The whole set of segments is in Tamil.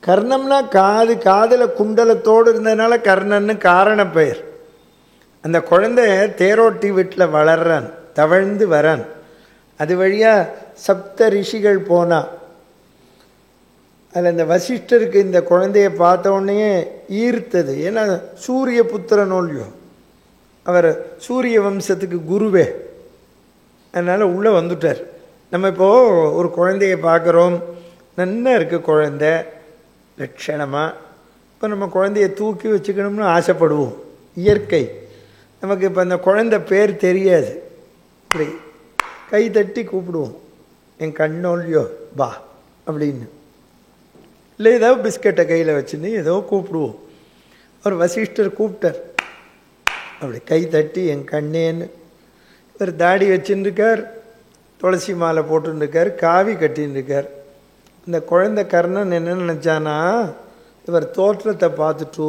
கர்ணம்னா காது, காதில் குண்டலத்தோடு இருந்ததுனால கர்ணன்னு காரண பெயர். அந்த குழந்தை தேரோட்டி வீட்டில் வளர்றான், தவழ்ந்து வரான். அது வழியாக சப்த ரிஷிகள் போனா. அதில் இந்த வசிஷ்டருக்கு இந்த குழந்தைய பார்த்த உடனே ஈர்த்தது. ஏன்னா சூரிய புத்திரனோல்யோ, அவர் சூரிய வம்சத்துக்கு குருவே. அதனால் உள்ளே வந்துட்டார். நம்ம இப்போது ஒரு குழந்தைய பார்க்குறோம், நல்லா இருக்குது குழந்தை லட்சணமாக. இப்போ நம்ம குழந்தைய தூக்கி வச்சுக்கணும்னு ஆசைப்படுவோம், இயற்கை. நமக்கு இப்போ அந்த குழந்தை பேர் தெரியாது, இப்படி கை தட்டி கூப்பிடுவோம், என் கண்ணோல்லையோ பா அப்படின்னு. இல்லை ஏதோ பிஸ்கட்டை கையில் வச்சுன்னு ஏதோ கூப்பிடுவோம். அவர் வசிஷ்டர் கூப்பிட்டார், அப்படி கை தட்டி என் கண்ணேன்னு. இவர் தாடி வச்சுருக்கார், துளசி மாலை போட்டுருக்கார், காவி கட்டின்னு. இந்த குழந்தை கர்ணன் என்ன நினச்சானா, இவர் தோற்றத்தை பார்த்துட்டு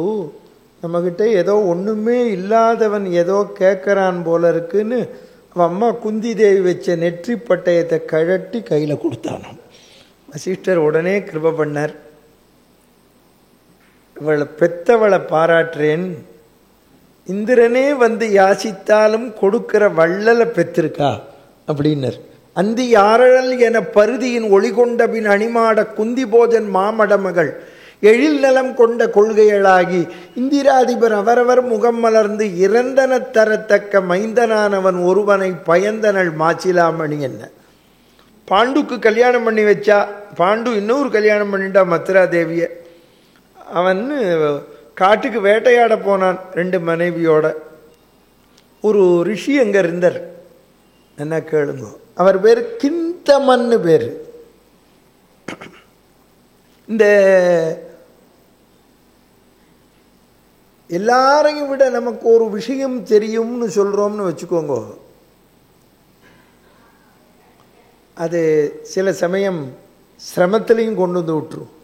நம்மக்கிட்ட ஏதோ ஒன்றுமே இல்லாதவன் ஏதோ கேட்குறான் போல இருக்குன்னு அவன் அம்மா குந்தி தேவி வச்ச நெற்றி பட்டயத்தை கழட்டி கையில் கொடுத்தானாம். வசிஷ்டர் உடனே கிருபை பண்ணார். இவளை பெத்தவளை பாராட்டுறேன், இந்திரனே வந்து யாசித்தாலும் கொடுக்கிற வள்ளலை பெற்றிருக்கா அப்படின்னர். அந்தி யாரழல் என பருதியின் ஒளி கொண்ட பின் அணிமாட குந்தி போஜன் மாமடமகள் எழில் நலம் கொண்ட கொள்கைகளாகி இந்திராதிபர் அவரவர் முகம் மலர்ந்து இறந்தன தரத்தக்க மைந்தனானவன் ஒருவனை பயந்தனள் மாச்சிலாமணி என்ன. பாண்டுக்கு கல்யாணம் பண்ணி வச்சா, பாண்டு இன்னொரு கல்யாணம் பண்ணிட்டா மத்ரா தேவிய. அவன் காட்டுக்கு வேட்டையாட போனான் 2 மனைவியோட. ஒரு ரிஷி அங்கே இருந்தார், என்ன கேளுங்க. அவர் பேர் கிந்தமன்னு பேர். இந்த எல்லாரையும் விட நமக்கு ஒரு விஷயம் தெரியும்னு சொல்றோம்னு வச்சுக்கோங்க, அது சில சமயம் சிரமத்திலையும் கொண்டு வந்து விட்டுரும்.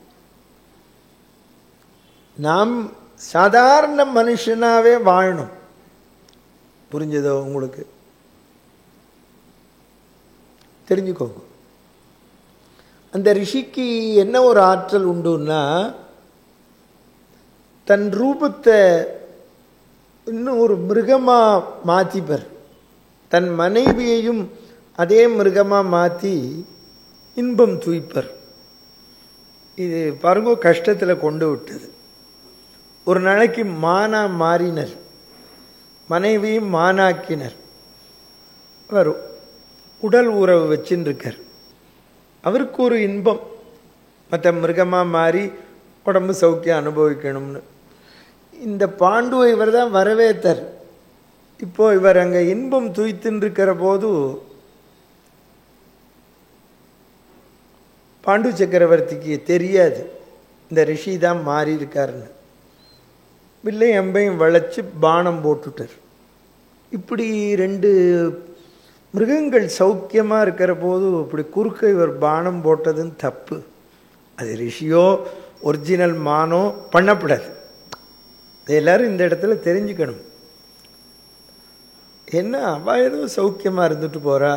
நாம் சாதாரண மனுஷனாவே வாழணும். புரிஞ்சதோ உங்களுக்கு? தெரிஞ்சுக்கோங்க. அந்த ரிஷிக்கு என்ன ஒரு ஆற்றல் உண்டுன்னா, தன் ரூபத்தை இன்னும் ஒரு மிருகமா மாற்றிப்பர். தன் மனைவியையும் அதே மிருகமா மாற்றி இன்பம் தூய்ப்பர். இது பாருங்க, கஷ்டத்தில் கொண்டு விட்டது. ஒரு நாளைக்கு மானா மாறினர், மனைவியும் மானாக்கினர். வரும் உடல் உறவு வச்சுன்னு இருக்கார். அவருக்கு ஒரு இன்பம், மற்ற மிருகமாக மாறி உடம்பு சௌக்கியம் அனுபவிக்கணும்னு. இந்த பாண்டுவை இவர் தான் வரவேற்றார். இப்போ இவர் அங்கே இன்பம் தூய்த்துன்னு இருக்கிற போது பாண்டு சக்கரவர்த்திக்கு தெரியாது இந்த ரிஷி தான் மாறி இருக்காருன்னு. வில்லை எம்பையும் வளைச்சு பானம் போட்டுட்டார். இப்படி 2 மிருகங்கள் சௌக்கியமாக இருக்கிற போது இப்படி குறுக்க இவர் பானம் போட்டதுன்னு தப்பு. அது ரிஷியோ ஒரிஜினல் மானோ பண்ணப்படாது. எல்லாரும் இந்த இடத்துல தெரிஞ்சுக்கணும். என்ன அவள் ஏதோ சௌக்கியமாக இருந்துட்டு போகிறா.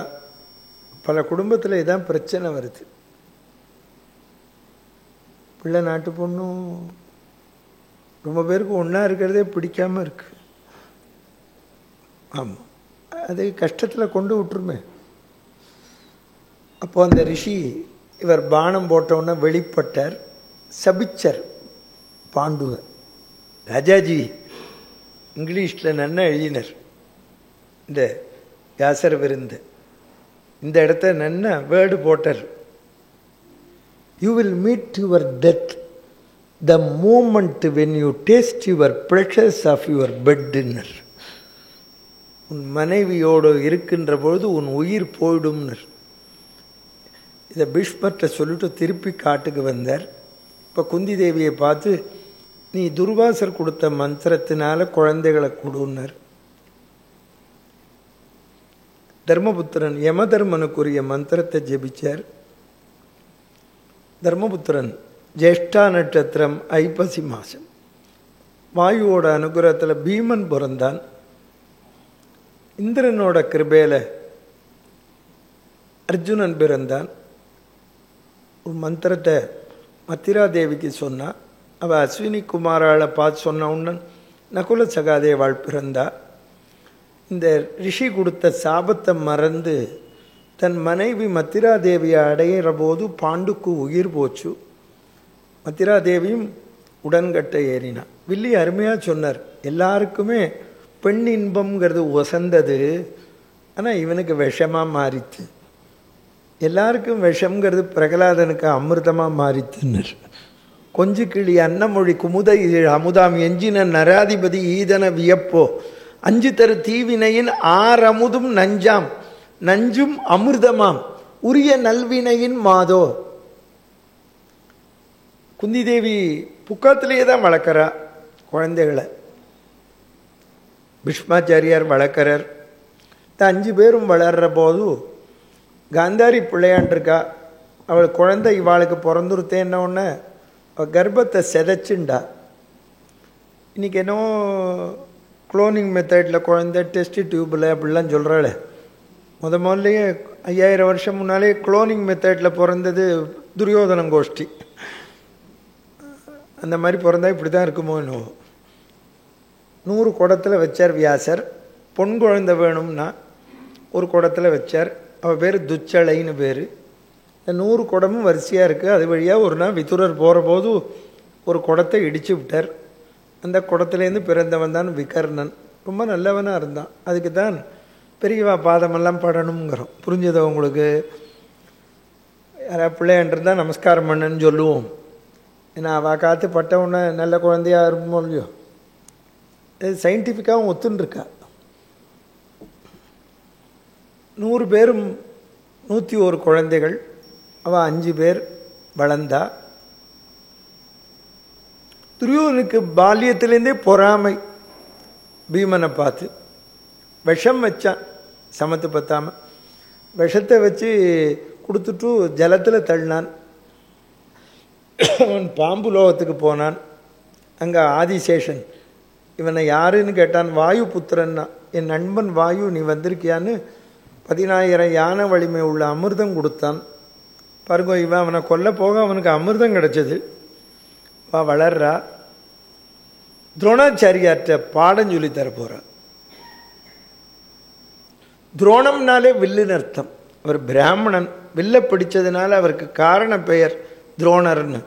பல குடும்பத்தில் இதான் பிரச்சனை வருது. பிள்ளை நாட்டு பொண்ணும் ரொம்ப பேருக்கு ஒன்றா இருக்கிறதே பிடிக்காமல் இருக்கு. ஆமாம், அது கஷ்டத்தில் கொண்டு விட்டுருமே. அப்போ அந்த ரிஷி இவர் பானம் போட்டவுடனே வெளிப்பட்டார், சபிச்சர் பாண்டுவ. ராஜாஜி இங்கிலீஷில் நன்னா எழுதினர் இந்த வியாசர் விருந்து. இந்த இடத்த நன்னா வேர்டு போட்டார். You will meet your death the moment when you taste your pleasures of your bed dinner. உன் மனைவியோடு இருக்கின்ற பொழுது உன் உயிர் போயிடும்னர். இதை பீஷ்மர்கிட்ட சொல்லிட்டு திருப்பி காட்டுக்கு வந்தார். இப்போ குந்தி தேவியை பார்த்து, நீ துர்வாசர் கொடுத்த மந்திரத்தினால குழந்தைகளை கொடுன்னார். தர்மபுத்திரன் யமதர்மனுக்குரிய மந்திரத்தை ஜெபிச்சார். தர்மபுத்திரன் ஜேஷ்டா நட்சத்திரம் ஐப்பசி மாதம் வாயுவோட அனுகிரகத்தில் பீமன் பிறந்தான். இந்திரனோட கிருபையில அர்ஜுனன் பிறந்தான். ஒரு மந்திரத்தை மத்திரா தேவிக்கு சொன்னா. அவள் அஸ்வினி குமாராளை பார்த்து சொன்ன உடனே நகுல சகாதேவாள் பிறந்தா. இந்த ரிஷி கொடுத்த சாபத்தை மறந்து தன் மனைவி மத்திரா தேவியை அடையிற போது பாண்டுக்கு உயிர் போச்சு. மத்திரா தேவியும் உடன்கட்டை ஏறினா. வில்லி அருமையாக சொன்னார், எல்லாருக்குமே பெண் இன்பம்ங்கிறது ஒசந்தது, ஆனால் இவனுக்கு விஷமாக மாறித்து. எல்லாருக்கும் விஷம்ங்கிறது பிரகலாதனுக்கு அமிர்தமாக மாறித்துன்னர். கொஞ்சு கிளி அன்னமொழி குமுத அமுதாம் எஞ்சின நராதிபதி ஈதன வியப்போ அஞ்சு தரு தீவினையின் ஆறமுதும் நஞ்சாம் நஞ்சும் அமிர்தமாம் உரிய நல்வினையின் மாதோ. குந்தி தேவி புக்கத்திலேயே தான் வளர்க்குறா குழந்தைகளை. பீஷ்மாச்சாரியார் வளர்க்குறார். இந்த 5 பேரும் வளர்கிற போது காந்தாரி பிள்ளையாண்டிருக்கா. அவள் குழந்தை இவாளுக்கு பிறந்துருத்தேன்ன உடனே அவள் கர்ப்பத்தை செதைச்சுண்டா. இன்றைக்கி என்னவோ குளோனிங் மெத்தடில் குழந்தை டெஸ்ட் டியூப்பில் அப்படிலாம் சொல்கிறாளே. முதல்லையே 5000 வருஷம் முன்னாலே குளோனிங் மெத்தடில் பிறந்தது துரியோதனங்கோஷ்டி. அந்த மாதிரி பிறந்தா இப்படி தான் இருக்குமோ என்னவோ. 100 குடத்தில் வச்சார் வியாசர். பொன் குழந்தை வேணும்னா ஒரு குடத்தில் வச்சார். அவள் பேர் துச்சளைன்னு பேர். இந்த 100 குடமும் வரிசையாக இருக்குது. அது வழியாக ஒரு நாள் விதுரர் போகிற போது ஒரு குடத்தை இடித்து விட்டார். அந்த குடத்துலேருந்து பிறந்தவன் தான் விகர்ணன். ரொம்ப நல்லவனாக இருந்தான். அதுக்கு தான் பெரியவா பாதமெல்லாம் படணுங்கிறோம். புரிஞ்சதோ உங்களுக்கு? யாராவது பிள்ளையன்றிருந்தால் நமஸ்காரம் பண்ணுன்னு சொல்லுவோம். ஏன்னா அவள் காத்து பட்டவுடனே நல்ல குழந்தையாக இருக்குமோ இல்லையோ. இது சயின்டிஃபிக்காகவும் ஒத்துன்ருக்கா. 100 பேரும் 101 குழந்தைகள். அவள் 5 பேர் வளர்ந்தா. துரியோதனுக்கு பால்யத்திலேருந்தே பொறாமை. பீமனை பார்த்து விஷம் வச்சான். சமத்து பத்தாமல் விஷத்தை வச்சு கொடுத்துட்டு ஜலத்தில் தள்ளினான். அவன் பாம்பு லோகத்துக்கு போனான். அங்கே ஆதிசேஷன் இவனை யாருன்னு கேட்டான். வாயு புத்திரன்னா. என் நண்பன் வாயு, நீ வந்திருக்கியான்னு 10000 யானை வலிமை உள்ள அமிர்தம் கொடுத்தான். பாருங்க, இவன் அவனை கொல்ல போக அவனுக்கு அமிர்தம் கிடச்சது. வளர்றா. துரோணாச்சாரியார்கிட்ட பாடம் சொல்லி தர போகிறார். துரோணம்னாலே வில்லுன்னு அர்த்தம். அவர் பிராமணன். வில்ல பிடிச்சதுனால அவருக்கு காரண பெயர் துரோணர்னு.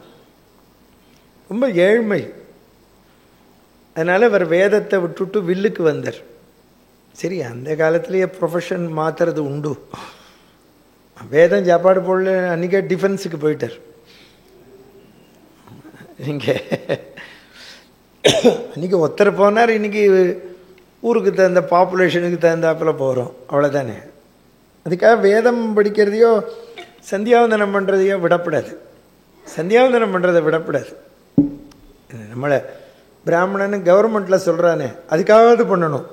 ரொம்ப ஏழ்மை. அதனால் அவர் வேதத்தை விட்டுட்டு வில்லுக்கு வந்தார். சரி, அந்த காலத்திலேயே ப்ரொஃபஷன் மாற்றுறது உண்டு. வேதம் சாப்பாடு போடல, அன்றைக்கே டிஃபென்ஸுக்கு போயிட்டார். இங்கே அன்றைக்கி ஒருத்தர் போனார். இன்றைக்கி ஊருக்கு தகுந்த பாப்புலேஷனுக்கு தகுந்தாப்பில் போகிறோம், அவ்வளோதானே. அதுக்காக வேதம் படிக்கிறதையோ சந்தியாவந்தனம் பண்ணுறதையோ விடப்படாது. சந்தியாவந்தனம் பண்ணுறதை விடப்படாது. நம்மளை பிராமணன்னு கவர்மெண்ட்டில் சொல்கிறானே, அதுக்காவது பண்ணணும்.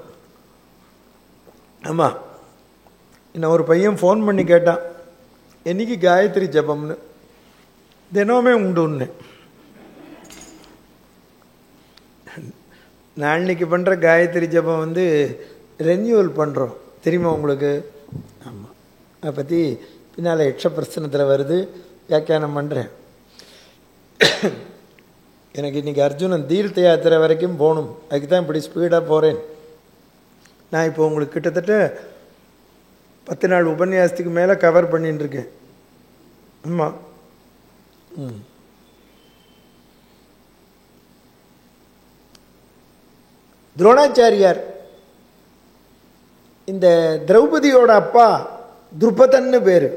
ஆமாம். இன்னும் ஒரு பையன் ஃபோன் பண்ணி கேட்டான், என்னைக்கு காயத்ரி ஜபம்னு. தினமே உண்டுன்னு. நாளைக்கு பண்ணுற காயத்ரி ஜபம் வந்து ரெனியூவல் பண்ணுறோம், தெரியுமா உங்களுக்கு? ஆமாம். அதை பற்றி பின்னால் யக்ஷபிரசனத்தில் வருது, வியாக்கியானம் பண்ணுறேன். எனக்கு இன்றைக்கி அர்ஜுனன் தீர்த்த யாத்திரை வரைக்கும் போகணும். அதுக்கு தான் இப்படி ஸ்பீடாக போகிறேன். நான் இப்போ உங்களுக்கு கிட்டத்தட்ட 10 நாள் உபன்யாசத்துக்கு மேலே கவர் பண்ணின்னு இருக்கேன். ஆமாம். துரோணாச்சாரியார் இந்த திரௌபதியோட அப்பா துருபதன்னு பேர்.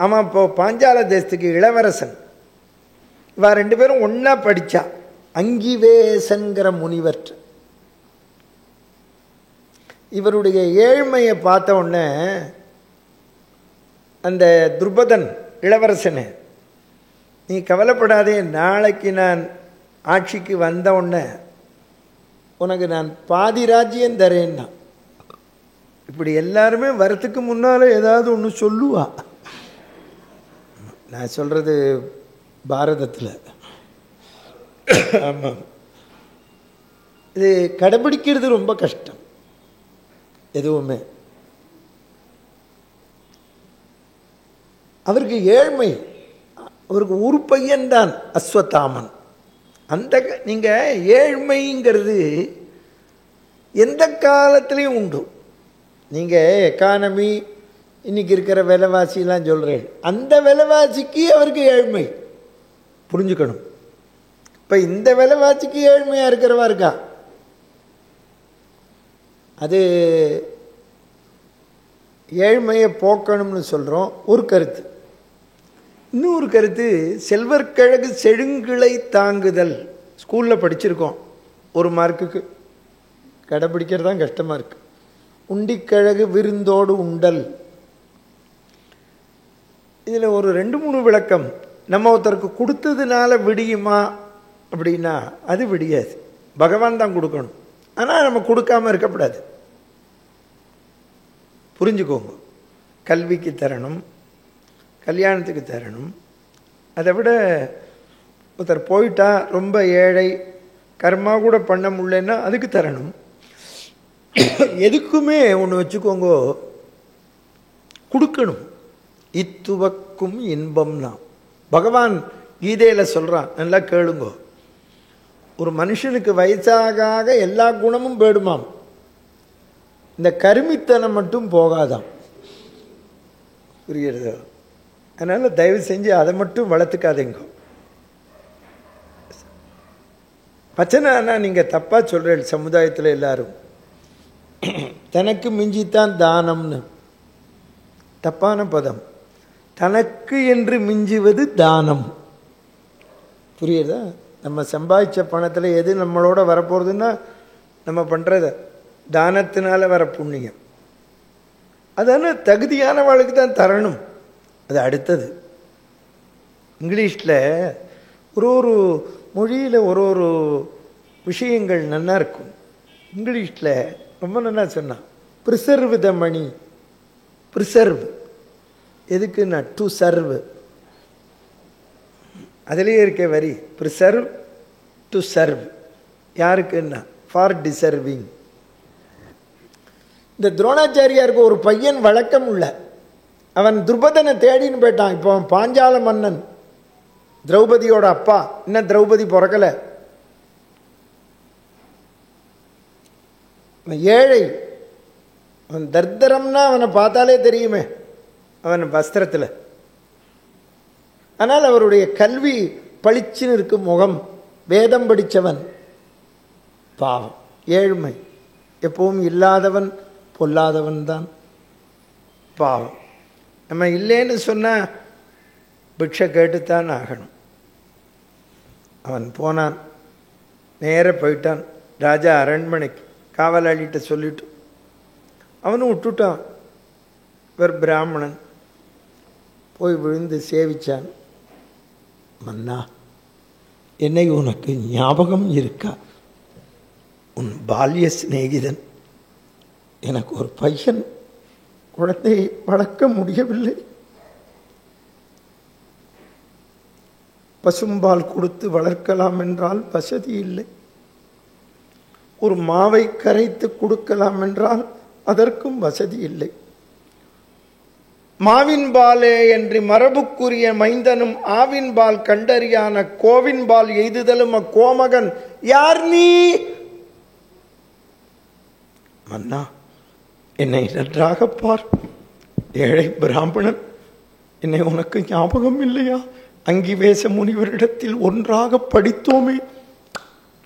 அவன் இப்போ பாஞ்சால தேசத்துக்கு இளவரசன். இவா 2 பேரும் ஒன்றா படித்தா. அங்கிவேசன்கிற முனிவர். இவருடைய ஏழ்மையை பார்த்த உடனே அந்த துருபதன் இளவரசனே, நீ கவலைப்படாதே, நாளைக்கு நான் ஆட்சிக்கு வந்த உடனே உனக்கு நான் பாதி ராஜ்யம் தரேன்னா. இப்படி எல்லாருமே வரத்துக்கு முன்னால் ஏதாவது ஒன்று சொல்லுவா. நான் சொல்கிறது பாரதத்தில். ஆமாம். இது கடைபிடிக்கிறது ரொம்ப கஷ்டம். எதுவுமே அவருக்கு ஏழ்மை. அவருக்கு ஒரு பையன்தான் அஸ்வத்தாமன். அந்த நீங்கள் ஏழ்மைங்கிறது எந்த காலத்துலேயும் உண்டு. நீங்கள் எக்கானமி இன்றைக்கி இருக்கிற விலைவாசிலாம் சொல்கிறேன், அந்த விலைவாசிக்கு அவருக்கு ஏழ்மை புரிஞ்சுக்கணும். இப்போ இந்த விலைவாசிக்கு ஏழ்மையாக இருக்கிறவா இருக்கா, அது ஏழ்மையை போக்கணும்னு சொல்கிறோம் ஒரு கருத்து. இன்னொரு கருத்து செல்வர்கழகு செழுங்கிளை தாங்குதல். ஸ்கூலில் படிச்சிருக்கோம், ஒரு மார்க்குக்கு கடைப்பிடிக்கிறது தான் கஷ்டமாக இருக்குது. உண்டிக்கழகு விருந்தோடு உண்டல். இதில் ஒரு 2-3 விளக்கம். நம்ம ஒருத்தருக்கு கொடுத்ததுனால விடியுமா அப்படின்னா அது விடியாது, பகவான் தான் கொடுக்கணும். ஆனால் நம்ம கொடுக்காமல் இருக்கக்கூடாது, புரிஞ்சுக்கோங்க. கல்விக்கு தரணும், கல்யாணத்துக்கு தரணும். அதை விட ஒருத்தர் போயிட்டா ரொம்ப ஏழை, கர்மா கூட பண்ண முடியலன்னா அதுக்கு தரணும். எதுக்குமே ஒன்று வச்சுக்கோங்க, கொடுக்கணும். இத்துவக்கும் இன்பம்னா பகவான் கீதையில் சொல்கிறான், நல்லா கேளுங்கோ. ஒரு மனுஷனுக்கு வயசாக எல்லா குணமும் போயிடுமாம், இந்த கருமித்தனம் மட்டும் போகாதாம். புரியுறதோ? அதனால் தயவு செஞ்சு அதை மட்டும் வளர்த்துக்காதீங்க. பச்சனைனா நீங்கள் தப்பாக சொல்கிறீர்கள் சமுதாயத்தில் எல்லாரும். தனக்கு மிஞ்சித்தான் தானம்னு தப்பான பதம். தனக்கு என்று மிஞ்சுவது தானம். புரியுதா? நம்ம சம்பாதிச்ச பணத்தில் எது நம்மளோட வரப்போகிறதுன்னா நம்ம பண்ணுறத தானத்தினால வர புண்ணியம். அதான தகுதியானவளுக்கு தான் தரணும். அது அடுத்தது. இங்கிலீஷில் ஒரு மொழியில் ஒரு விஷயங்கள் நல்லா இருக்கும். இங்கிலீஷில் ரொம்ப நல்லா சொன்னான், ப்ரிசர்வ் த மணி. ப்ரிசர்வ் எதுக்குன்னா டு சர்வ். அதிலேயே இருக்க வரி, ப்ரிசர்வ் டு சர்வ். யாருக்குன்னா ஃபார் டிசர்விங். இந்த துரோணாச்சாரியாருக்கு ஒரு பையன் வழக்கம் உள்ள, அவன் துருபதனை தேடின்னு போயிட்டான். இப்போ பாஞ்சால மன்னன், திரௌபதியோட அப்பா, இன்னும் திரௌபதி பிறக்கலை. ஏழை, அவன் தர்தரம்னா அவனை பார்த்தாலே தெரியுமே அவன் வஸ்திரத்தில். ஆனால் அவருடைய கல்வி பளிச்சுன்னு இருக்கு முகம், வேதம் படித்தவன். பாவம், ஏழ்மை. எப்பவும் இல்லாதவன் பொல்லாதவன் தான். பாவம். நம்ம இல்லைன்னு சொன்னால் பிக்ஷை கேட்டுத்தான் ஆகணும். அவன் போனான், நேர போயிட்டான் ராஜா அரண்மனைக்கு. காவலாளிகிட்ட சொல்லிட்டு அவனும் விட்டுட்டான். இவர் பிராமணன். போய் விழுந்து சேவிச்சான். மன்னா, என்னை உனக்கு ஞாபகம் இருக்கா? உன் பால்ய சிநேகிதன். எனக்கு ஒரு பையன், குழந்தையை வளர்க்க முடியவில்லை. பசும்பால் கொடுத்து வளர்க்கலாம் என்றால் வசதி இல்லை. ஒரு மாவை கரைத்து கொடுக்கலாம் என்றால் அதற்கும் வசதி இல்லை. மாவின் பாலே என்று மரபுக்குரிய மைந்தனும் ஆவின் பால் கண்டறியான கோவின் பால் எய்துதலும் அக்கோமகன் யார் நீ? மன்னா, என்னை நன்றாக பார். ஏழை பிராமணன், என்னை உனக்கு ஞாபகம் இல்லையா? அங்கிவேச முனிவரிடத்தில் ஒன்றாக படித்தோமே,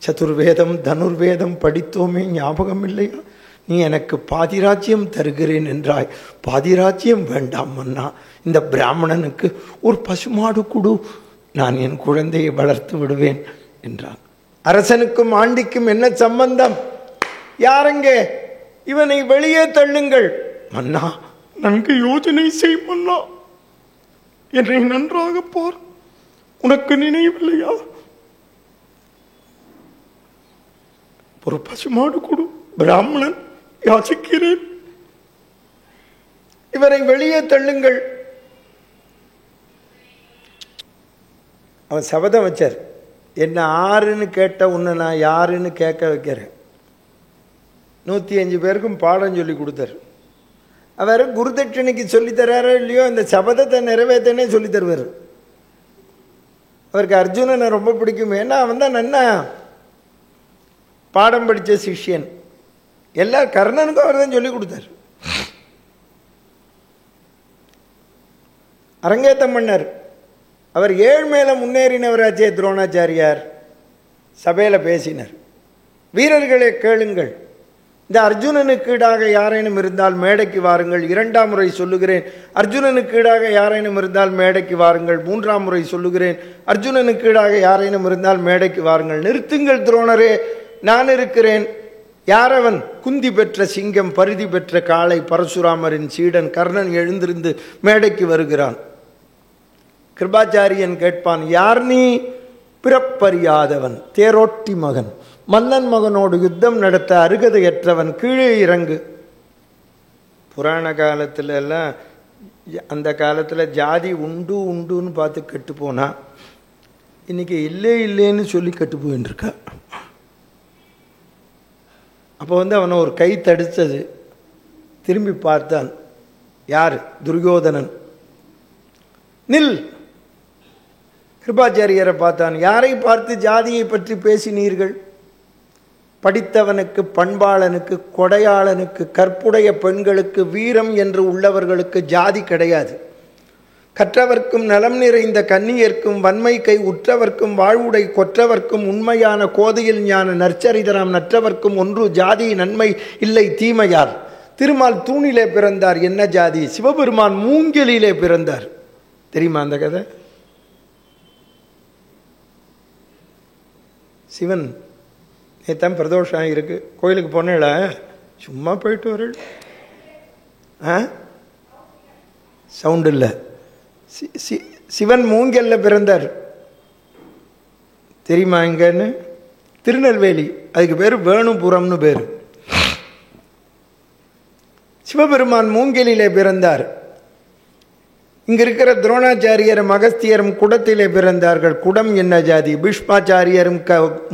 சதுர்வேதம் தனுர்வேதம் படித்தோமே, ஞாபகம் இல்லையா? நீ எனக்கு பாதிராஜ்யம் தருகிறேன் என்றாய். பாதிராஜ்யம் வேண்டாம் மன்னா, இந்த பிராமணனுக்கு ஒரு பசுமாடு கொடு, நான் என் குழந்தையை வளர்த்து விடுவேன் என்றான். அரசனுக்கும் ஆண்டிக்கும் என்ன சம்பந்தம்? யாரெங்கே? இவனை வெளியே தள்ளுங்கள். மன்னா, நன்கு யோசனை செய் மன்னா, என்னை நன்றாக பார். உனக்கு நினைவில்லையா? ஒரு பசுமாடு கொடு, பிராமணன் யாசிக்கிறேன், இவரை வெளியே தள்ளுங்கள். அவன் சபதம் வச்சார், என்ன ஆறுன்னு கேட்ட உன்னை நான் யாருன்னு கேட்க வைக்கிறேன். 105 பேருக்கும் பாடம் சொல்லி கொடுத்தார். அவர் குருதட்சணைக்கு சொல்லி தர்றாரோ இல்லையோ, இந்த சபதத்தை நிறைவேற்றனே சொல்லி தருவார். அவருக்கு அர்ஜுனனை ரொம்ப பிடிக்கும். ஏன்னா அவன் தான் நன்னா பாடம் படித்த சிஷ்யன். எல்லா கர்ணனுக்கும் அவர் தான் சொல்லி கொடுத்தார். அரங்கேற்றம் பண்ணார். அவர் ஏழ்மையில முன்னேறினவராச்சே துரோணாச்சாரியார். சபையில் பேசினார். வீரர்களே கேளுங்கள், இந்த அர்ஜுனனுக்கு ஈடாக யாரேனும் இருந்தால் மேடைக்கு வாருங்கள். 2ஆம் முறை சொல்லுகிறேன், அர்ஜுனனுக்கு ஈடாக யாரேனும் இருந்தால் மேடைக்கு வாருங்கள். 3ஆம் முறை சொல்லுகிறேன், அர்ஜுனனுக்கு ஈடாக யாரேனும் இருந்தால் மேடைக்கு வாருங்கள். நிறுத்துங்கள் துரோணரே, நான் இருக்கிறேன். யாரவன்? குந்தி பெற்ற சிங்கம், பரிதி பெற்ற காளை, பரசுராமரின் சீடன் கர்ணன் எழுந்திருந்து மேடைக்கு வருகிறான். கிருபாச்சாரியன் கேட்பான், யார் நீ? பிறப்பறியாதவன், தேரோட்டி மகன், மன்னன் மகனோடு யுத்தம் நடத்த அருகதையற்றவன், கீழே இறங்கு. புராண காலத்துல எல்லாம் அந்த காலத்துல ஜாதி உண்டு உண்டுன்னு பார்த்து கெட்டு போனா, இன்னைக்கு இல்லை இல்லைன்னு சொல்லி கெட்டு போயின்னு இருக்கா. அப்போ அவனை ஒரு கை தடுத்தது. திரும்பி பார்த்தான். யார்? துரியோதனன். நில். கிருபாச்சாரியரை பார்த்தான். யாரை பார்த்து ஜாதியை பற்றி பேசினீர்கள்? படித்தவனுக்கு, பண்பாளனுக்கு, கொடையாளனுக்கு, கற்புடைய பெண்களுக்கு, வீரம் என்று உள்ளவர்களுக்கு ஜாதி கிடையாது. கற்றவர்க்கும் நலம் நிறைந்த கன்னியர்க்கும் வன்மை கை உற்றவர்க்கும் வாழ்வுடை கொற்றவர்க்கும் உண்மையான கோதையில் ஞான நற்சரிதராம் நற்றவர்க்கும் ஒன்று ஜாதி நன்மை இல்லை தீமையார். திருமால் தூணிலே பிறந்தார், என்ன ஜாதி? சிவபெருமான் மூங்கிலிலே பிறந்தார். தெரியுமா அந்த கதை? சிவன் நேத்தான் பிரதோஷம் இருக்கு, கோயிலுக்கு போனேல, சும்மா போயிட்டு வரல். சவுண்ட் இல்லை. சிவன் மூங்கல்ல பிறந்தார். தெரியுமா எங்கன்னு? திருநெல்வேலி. அதுக்கு பேர் வேணுபுரம்னு பேர். சிவபெருமான் மூங்கிலே பிறந்தார். இங்க இருக்கிற துரோணாச்சாரியரும் அகஸ்தியரும் குடத்திலே பிறந்தார்கள். குடம் என்ன ஜாதி? பீஷ்மாச்சாரியரும்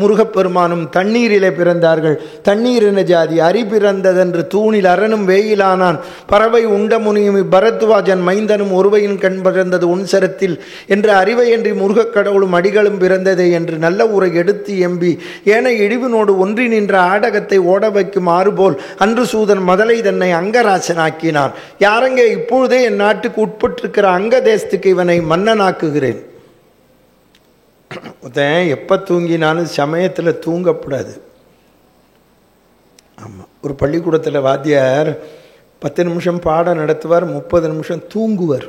முருகப்பெருமானும் தண்ணீரிலே பிறந்தார்கள். தண்ணீர் என்ன ஜாதி? அரி பிறந்ததென்று தூணில் அரணும் வேயிலானான். பறவை உண்ட முனியும் பரத்வாஜன் மைந்தனும் ஒருவையின் கண் பிறந்தது உன்சரத்தில் என்று அறிவையன்றி முருகக் கடவுளும் அடிகளும் பிறந்ததே என்று நல்ல உரை எடுத்து எம்பி ஏன இழிவினோடு ஒன்றி நின்ற ஆடகத்தை ஓட வைக்கும் ஆறுபோல் அன்று சூதன் மதலை தன்னை அங்கராசனாக்கினான். யாரங்கே இப்பொழுதே என் நாட்டுக்கு உட்பட்டிருக்கிற அங்க தேசத்துக்கு இவனை மன்னனாக்குகிறேன். எப்ப தூங்கினாலும் சமயத்தில் தூங்கக்கூடாது. ஆமா, ஒரு பள்ளிக்கூடத்தில் வாத்தியார் 10 நிமிஷம் பாடம் நடத்துவார், 30 நிமிஷம் தூங்குவார்.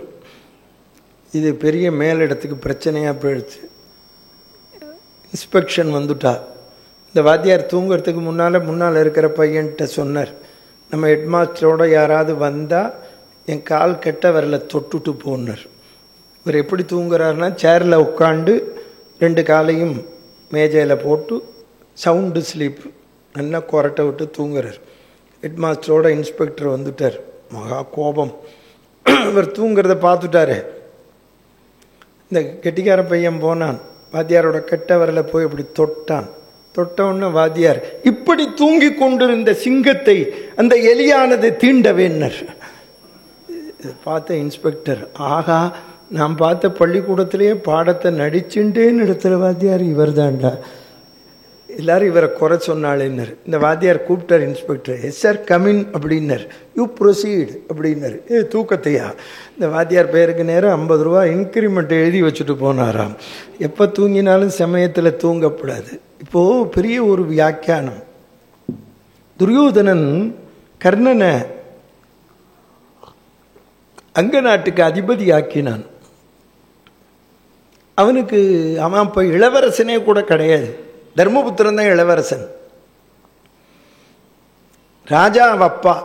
இது பெரிய மேலிடத்துக்கு பிரச்சனையா போயிடுச்சு. இன்ஸ்பெக்ஷன் வந்துட்டா. இந்த வாத்தியார் தூங்குறதுக்கு முன்னால் இருக்கிற பையன்கிட்ட சொன்னார், நம்ம ஹெட்மாஸ்டரோட யாராவது வந்தால் என் கால் கெட்ட வரல தொட்டுட்டு போனார். இவர் எப்படி தூங்குறாருன்னா, சேரில் உட்காண்டு 2 காலையும் மேஜையில் போட்டு சவுண்டு ஸ்லீப், நல்லா கொரட்டை விட்டு தூங்குறார். ஹெட்மாஸ்டரோட இன்ஸ்பெக்டர் வந்துட்டார். மகா கோபம். இவர் தூங்குறத பார்த்துட்டாரு. இந்த கெட்டிக்கார பையன் போனான், வாத்தியாரோட கெட்ட வரல போய் இப்படி தொட்டான். தொட்டவுடனே வாத்தியார், இப்படி தூங்கி கொண்டிருந்த சிங்கத்தை அந்த எலியானது தீண்டவேன்னர். பார்த்த இன்ஸ்பெக்டர், ஆகா, நான் பார்த்த பள்ளிக்கூடத்திலேயே பாடத்தை நடிச்சுட்டேன்னு இடத்துல வாத்தியார் இவர் தான்டா. எல்லாரும் இவரை குறை சொன்னாலேன்னர். இந்த வாத்தியார் கூப்பிட்டார் இன்ஸ்பெக்டர். எஸ் சார், கமின் அப்படின்னர். யூ ப்ரொசீட் அப்படின்னர். தூக்கத்தையா? இந்த வாத்தியார் பேருக்கு நேரம் 50 ரூபா இன்க்ரிமெண்ட் எழுதி வச்சுட்டு போனாராம். எப்போ தூங்கினாலும் சமயத்தில் தூங்கக்கூடாது. இப்போது பெரிய ஒரு வியாக்கியானம். துரியோதனன் கர்ணனை அங்க நாட்டுக்கு அதிபதி ஆக்கினான். அவனுக்கு அவன் இப்போ இளவரசனே கூட கிடையாது. தர்மபுத்திரன் தான் இளவரசன். ராஜா அப்பா.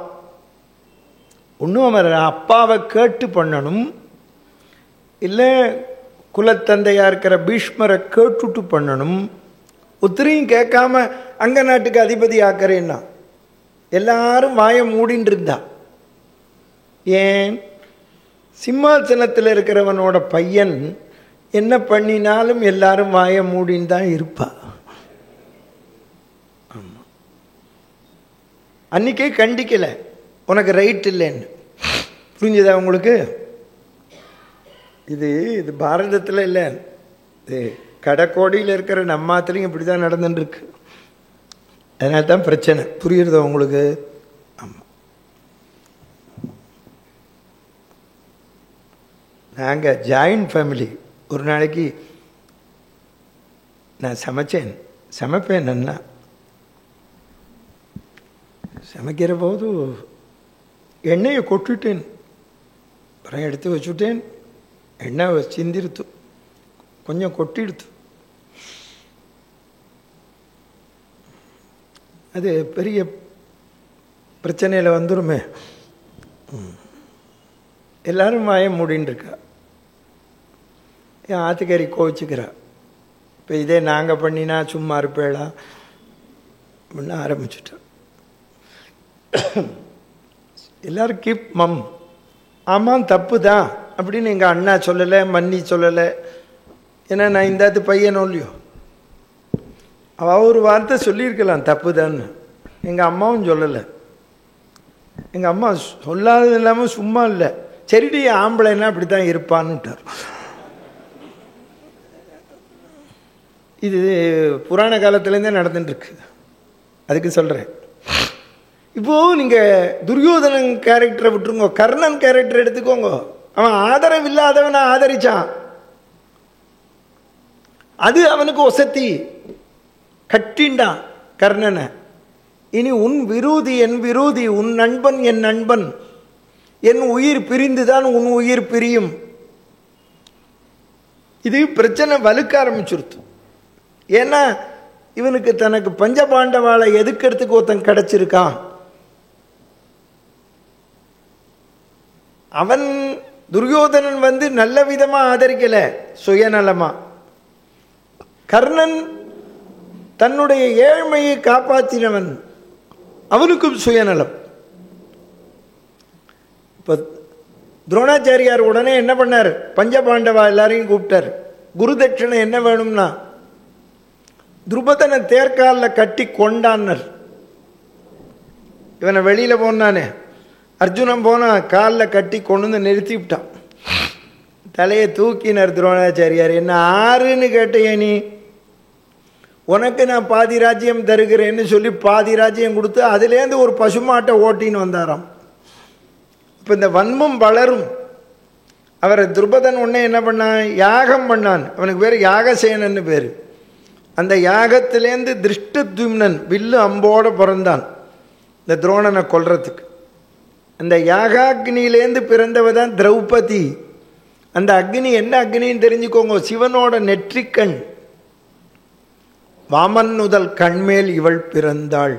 ஒன்றும் அவன் அப்பாவை கேட்டு பண்ணணும், இல்லை குலத்தந்தையா இருக்கிற பீஷ்மரை கேட்டுட்டு பண்ணணும். ஒத்திரையும் கேட்காம அங்க நாட்டுக்கு அதிபதி ஆக்கிறேன்னா எல்லாரும் வாயை மூடின்னு இருந்தா. ஏன்? சிம்மாசனத்தில் இருக்கிறவனோட பையன் என்ன பண்ணினாலும் எல்லாரும் வாய மூடின்னு தான் இருப்பா. ஆமா, அன்னைக்கே கண்டிக்கல, உனக்கு ரைட் இல்லைன்னு. புரிஞ்சுதா உங்களுக்கு? இது பாரதத்தில் இல்லை, இது கடைக்கோடியில் இருக்கிற நம்மாத்திலையும் இப்படி தான் நடந்துட்டுருக்கு. அதனால தான் பிரச்சனை. புரியுறதா உங்களுக்கு? ஆமாம். நாங்கள் ஜாயின்ட் ஃபேமிலி. ஒரு நாளைக்கு நான் சமைப்பேன் நல்லா. சமைக்கிற போது எண்ணெயை கொட்டிட்டேன். அப்புறம் எடுத்து வச்சுட்டேன். எண்ணெய் சிந்திருத்து, கொஞ்சம் கொட்டிடுத்து. அது பெரிய பிரச்சனையில் வந்துருமே. எல்லாரும் வாய மூடின்னு இருக்கா. என் ஆத்துக்காரி கோவிச்சுக்கிறா. இப்போ இதே நாங்கள் பண்ணினா சும்மா இருப்பேளா அப்படின்னு ஆரம்பிச்சுட்டோம். எல்லாரும் கீப் மம். ஆமாம் தப்பு தான் அப்படின்னு எங்கள் அண்ணா சொல்லலை, மன்னி சொல்லலை. ஏன்னா நான் இந்த பையனோ இல்லையோ, அவள் ஒரு வார்த்தை சொல்லியிருக்கலாம் தப்பு தான்னு. எங்கள் அம்மாவும் சொல்லலை. எங்கள் அம்மா சொல்லாதது இல்லாமல் சும்மா இல்லை, சரிடி ஆம்பளைன்னா அப்படி தான் இருப்பான்னுட்டார். இது புராண காலத்துலேருந்தே நடந்துட்டுருக்கு. அதுக்கு சொல்கிறேன். இப்போது நீங்கள் துரியோதனன் கேரக்டரை விட்டுருங்க, கர்ணன் கேரக்டர் எடுத்துக்கோங்க. அவன் ஆதரவு இல்லாதவனை ஆதரிச்சான். அது அவனுக்கு ஒசத்தி. கட்டிண்டான் கர்ணனை. இனி உன் விரோதி என் விரோதி, உன் நண்பன் என் நண்பன், என் உயிர் பிரிந்துதான் உன் உயிர் பிரியும். இது பிரச்சனை வலுக்க ஆரம்பிச்சுருத்து. ஏன்னா இவனுக்கு தனக்கு பஞ்சபாண்டவாளை எதுக்கிறதுக்கு ஒருத்தன் கிடைச்சிருக்கான். அவன் துரியோதனன் நல்ல விதமா ஆதரிக்கல, சுயநலமா. கர்ணன் தன்னுடைய ஏழ்மையை காப்பாற்றினவன், அவனுக்கும் சுயநலம். இப்போ துரோணாச்சாரியார் உடனே என்ன பண்ணார்? பஞ்சபாண்டவா எல்லாரையும் கூப்பிட்டார். குருதட்சணை என்ன வேணும்னா துருபதனை தேர்காலில் கட்டி கொண்டான்னர். இவனை வெளியில போனானே, அர்ஜுனன் போனா காலில் கட்டி கொண்டு வந்து நிறுத்தி விட்டான். தலையை தூக்கினார் துரோணாச்சாரியார். என்ன ஆறுன்னு கேட்டையே நீ? உனக்கு நான் பாதி ராஜ்யம் தருகிறேன்னு சொல்லி பாதி ராஜ்யம் கொடுத்து அதுலேருந்து ஒரு பசுமாட்டை ஓட்டின்னு வந்தாராம். இப்போ இந்த வன்மம் வளரும். அவரை துருபதன் உடனே என்ன பண்ணான்? யாகம் பண்ணான். அவனுக்கு பேர் யாகசேனன்னு பேர். அந்த யாகத்திலேருந்து திருஷ்டத்யும்னன் வில்லு அம்போட பிறந்தான் இந்த துரோணனை கொல்றதுக்கு. அந்த யாகாக்னியிலேருந்து பிறந்தவ தான் திரௌபதி. அந்த அக்னி என்ன அக்னின்னு தெரிஞ்சுக்கோங்க, சிவனோட நெற்றிக்கண். வாமன் முதல் கண்மேல் இவள் பிறந்தாள்.